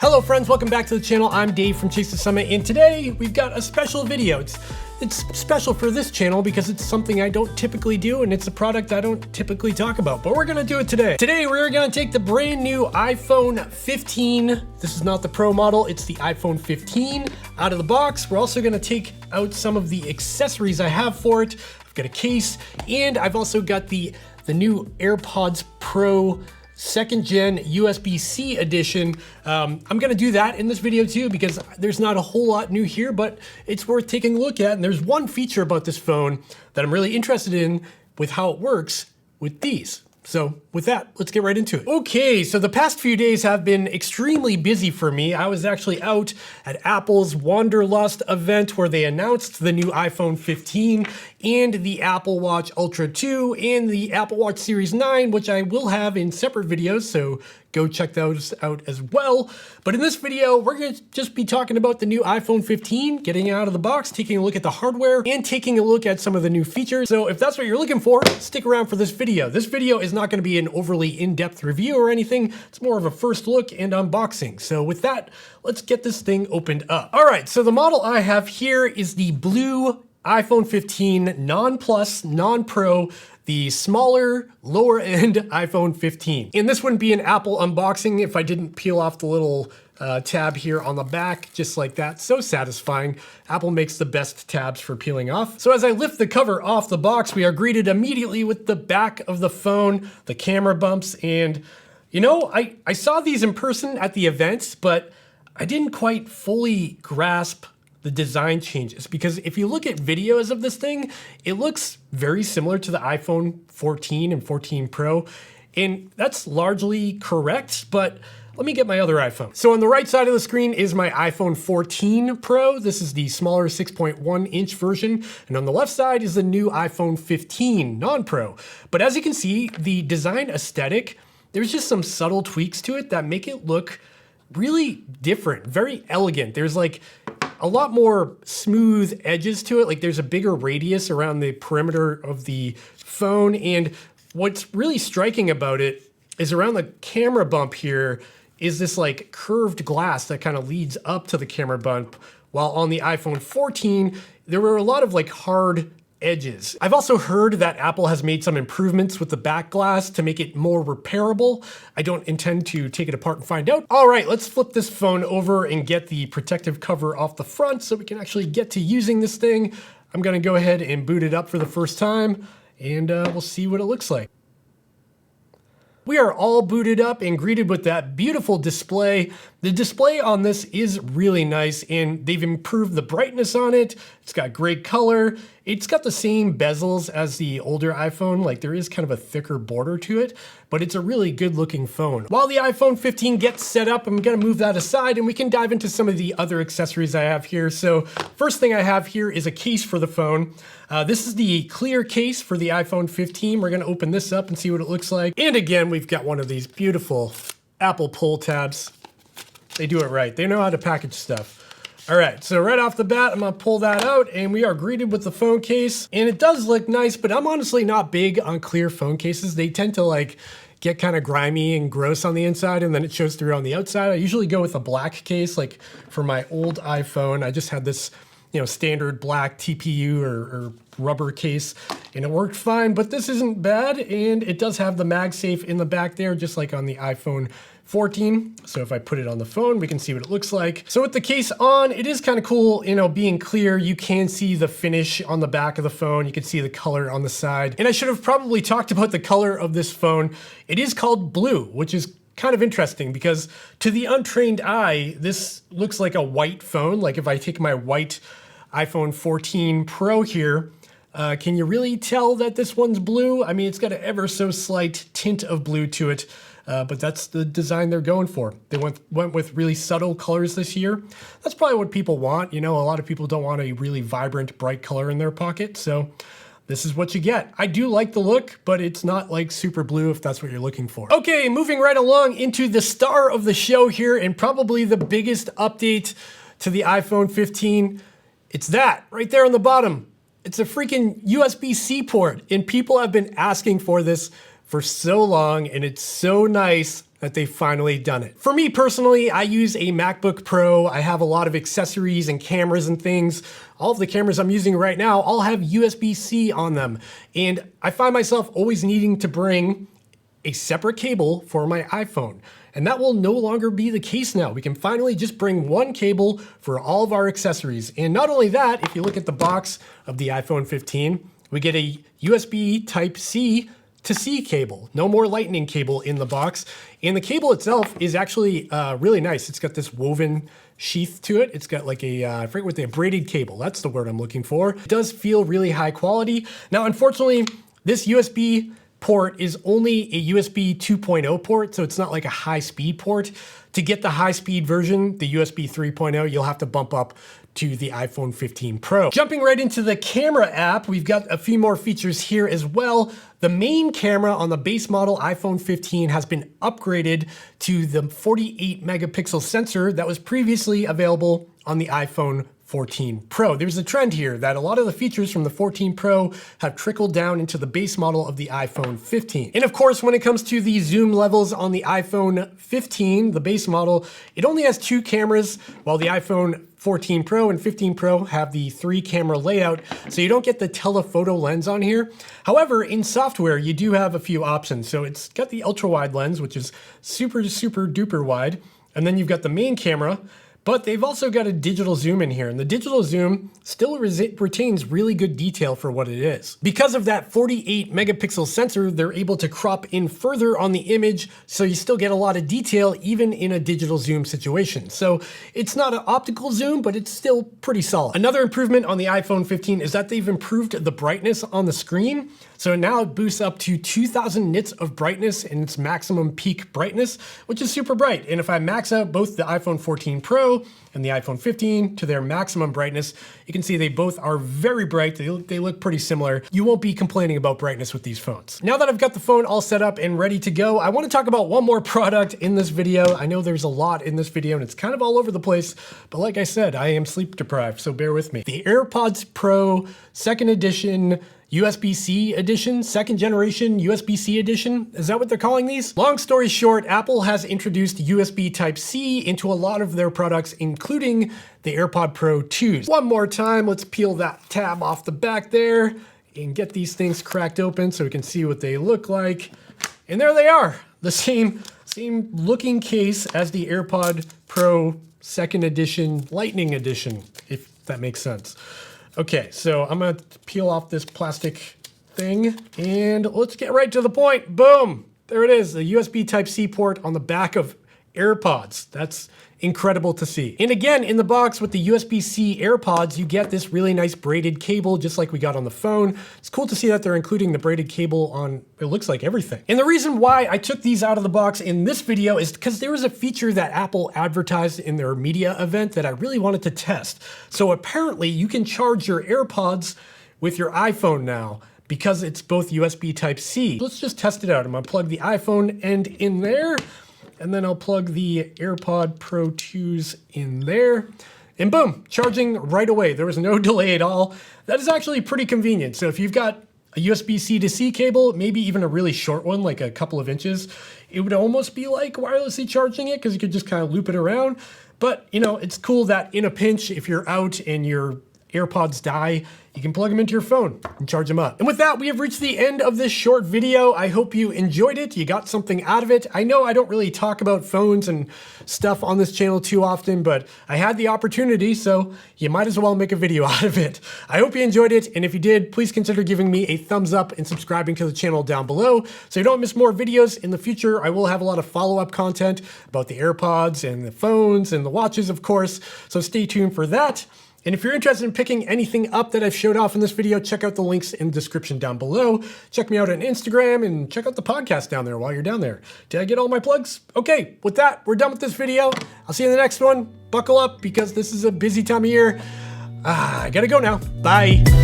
Hello friends, welcome back to the channel. I'm Dave from Chase the Summit, and today we've got a special video. It's special for this channel because it's something I don't typically do, and it's a product I don't typically talk about, but we're gonna do it today. Today we're gonna take the brand new iPhone 15. This is not the Pro model, it's the iPhone 15 out of the box. We're also gonna take out some of the accessories I have for it. I've got a case, and I've also got the new AirPods Pro 2nd gen USB-C edition. I'm gonna do that in this video too because there's not a whole lot new here, but it's worth taking a look at. And there's one feature about this phone that I'm really interested in with how it works with these. So with that, let's get right into it. Okay, so the past few days have been extremely busy for me. I was actually out at Apple's Wanderlust event where they announced the new iPhone 15 and the Apple Watch Ultra 2 and the Apple Watch Series 9, which I will have in separate videos, so go check those out as well. But in this video, we're gonna just be talking about the new iPhone 15, getting it out of the box, taking a look at the hardware, and taking a look at some of the new features. So if that's what you're looking for, stick around for this video. This video is not gonna be an overly in-depth review or anything. It's more of a first look and unboxing. So with that, let's get this thing opened up. All right, so the model I have here is the blue iPhone 15 non-plus, non-pro, the smaller, lower end iPhone 15. And this wouldn't be an Apple unboxing if I didn't peel off the little tab here on the back, just like that. So satisfying. Apple makes the best tabs for peeling off. So as I lift the cover off the box, we are greeted immediately with the back of the phone, the camera bumps, and you know, I saw these in person at the event, but I didn't quite fully grasp the design changes, because if you look at videos of this thing, it looks very similar to the iPhone 14 and 14 Pro, and that's largely correct, but let me get my other iPhone. So on the right side of the screen is my iPhone 14 Pro. This is the smaller 6.1 inch version, and on the left side is the new iPhone 15 non-Pro. But as you can see, the design aesthetic, there's just some subtle tweaks to it that make it look really different, very elegant. There's like a lot more smooth edges to it. Like there's a bigger radius around the perimeter of the phone. And what's really striking about it is around the camera bump here is this like curved glass that kind of leads up to the camera bump. While on the iPhone 14, there were a lot of like hard edges. I've also heard that Apple has made some improvements with the back glass to make it more repairable. I don't intend to take it apart and find out. All right, let's flip this phone over and get the protective cover off the front so we can actually get to using this thing. I'm gonna go ahead and boot it up for the first time, and we'll see what it looks like. We are all booted up and greeted with that beautiful display. The display on this is really nice, and they've improved the brightness on it. It's got great color. It's got the same bezels as the older iPhone. Like there is kind of a thicker border to it, but it's a really good looking phone. While the iPhone 15 gets set up, I'm gonna move that aside and we can dive into some of the other accessories I have here. So first thing I have here is a case for the phone. This is the clear case for the iPhone 15. We're gonna open this up and see what it looks like. And again, we've got one of these beautiful Apple pull tabs. They do it right. They know how to package stuff. All right, so right off the bat, I'm gonna pull that out and we are greeted with the phone case. And it does look nice, but I'm honestly not big on clear phone cases. They tend to like get kind of grimy and gross on the inside and then it shows through on the outside. I usually go with a black case. Like for my old iPhone, I just had this, you know, standard black TPU or rubber case and it worked fine, but this isn't bad. And it does have the MagSafe in the back there, just like on the iPhone 14. So if I put it on the phone, we can see what it looks like. So with the case on, it is kind of cool, you know, being clear, you can see the finish on the back of the phone. You can see the color on the side. And I should have probably talked about the color of this phone. It is called blue, which is kind of interesting because to the untrained eye, this looks like a white phone. Like if I take my white iPhone 14 Pro here, can you really tell that this one's blue? I mean, it's got an ever so slight tint of blue to it. But that's the design they're going for. They went with really subtle colors this year. That's probably what people want. You know, a lot of people don't want a really vibrant, bright color in their pocket. So this is what you get. I do like the look, but it's not like super blue if that's what you're looking for. Okay, moving right along into the star of the show here and probably the biggest update to the iPhone 15. It's that right there on the bottom. It's a freaking USB-C port, and people have been asking for this for so long, and it's so nice that they've finally done it. For me personally, I use a MacBook Pro. I have a lot of accessories and cameras and things. All of the cameras I'm using right now all have USB-C on them. And I find myself always needing to bring a separate cable for my iPhone. And that will no longer be the case now. We can finally just bring one cable for all of our accessories. And not only that, if you look at the box of the iPhone 15, we get a USB Type-C to C cable. No more lightning cable in the box. And the cable itself is actually really nice. It's got this woven sheath to it. It's got like a, I forget what braided cable. That's the word I'm looking for. It does feel really high quality. Now, unfortunately, this USB port is only a USB 2.0 port, so it's not like a high-speed port. To get the high-speed version, the USB 3.0, you'll have to bump up to the iPhone 15 Pro. Jumping right into the camera app, we've got a few more features here as well. The main camera on the base model iPhone 15 has been upgraded to the 48 megapixel sensor that was previously available on the iPhone 14 Pro. There's a trend here that a lot of the features from the 14 Pro have trickled down into the base model of the iPhone 15. And of course, when it comes to the zoom levels on the iPhone 15, the base model, it only has 2 cameras, while the iPhone 14 Pro and 15 Pro have the 3 camera layout, so you don't get the telephoto lens on here. However, in software, you do have a few options. So it's got the ultra wide lens, which is super, super duper wide. And then you've got the main camera, but they've also got a digital zoom in here, and the digital zoom still retains really good detail for what it is. Because of that 48 megapixel sensor, they're able to crop in further on the image, so you still get a lot of detail even in a digital zoom situation. So it's not an optical zoom, but it's still pretty solid. Another improvement on the iPhone 15 is that they've improved the brightness on the screen. So now it boosts up to 2000 nits of brightness in its maximum peak brightness, which is super bright. And if I max out both the iPhone 14 Pro and the iPhone 15 to their maximum brightness, you can see they both are very bright. They look pretty similar. You won't be complaining about brightness with these phones. Now that I've got the phone all set up and ready to go, I want to talk about one more product in this video. I know there's a lot in this video and it's kind of all over the place, but like I said, I am sleep deprived, so bear with me. The AirPods Pro 2nd edition USB-C edition, 2nd generation USB-C edition. Is that what they're calling these? Long story short, Apple has introduced USB Type-C into a lot of their products, including the AirPod Pro 2s. One more time, let's peel that tab off the back there and get these things cracked open so we can see what they look like. And there they are, the same looking case as the AirPod Pro 2nd edition, Lightning edition, if that makes sense. Okay, so I'm gonna peel off this plastic thing and let's get right to the point. Boom, there it is, the USB Type-C port on the back of AirPods. That's incredible to see. And again, in the box with the USB-C AirPods, you get this really nice braided cable, just like we got on the phone. It's cool to see that they're including the braided cable on, it looks like everything. And the reason why I took these out of the box in this video is because there was a feature that Apple advertised in their media event that I really wanted to test. So apparently you can charge your AirPods with your iPhone now, because it's both USB Type-C. Let's just test it out. I'm gonna plug the iPhone end in there, and then I'll plug the AirPod Pro 2s in there, and boom, charging right away. There was no delay at all. That is actually pretty convenient. So if you've got a USB-C to C cable, maybe even a really short one, like a couple of inches, it would almost be like wirelessly charging it because you could just kind of loop it around. But you know, it's cool that in a pinch, if you're out and your AirPods die, you can plug them into your phone and charge them up. And with that, we have reached the end of this short video. I hope you enjoyed it. You got something out of it. I know I don't really talk about phones and stuff on this channel too often, but I had the opportunity, so you might as well make a video out of it. I hope you enjoyed it, and if you did, please consider giving me a thumbs up and subscribing to the channel down below so you don't miss more videos. In the future, I will have a lot of follow-up content about the AirPods and the phones and the watches, of course, so stay tuned for that. And if you're interested in picking anything up that I've showed off in this video, check out the links in the description down below. Check me out on Instagram and check out the podcast down there while you're down there. Did I get all my plugs? Okay, with that, we're done with this video. I'll see you in the next one. Buckle up because this is a busy time of year. I gotta go now. Bye.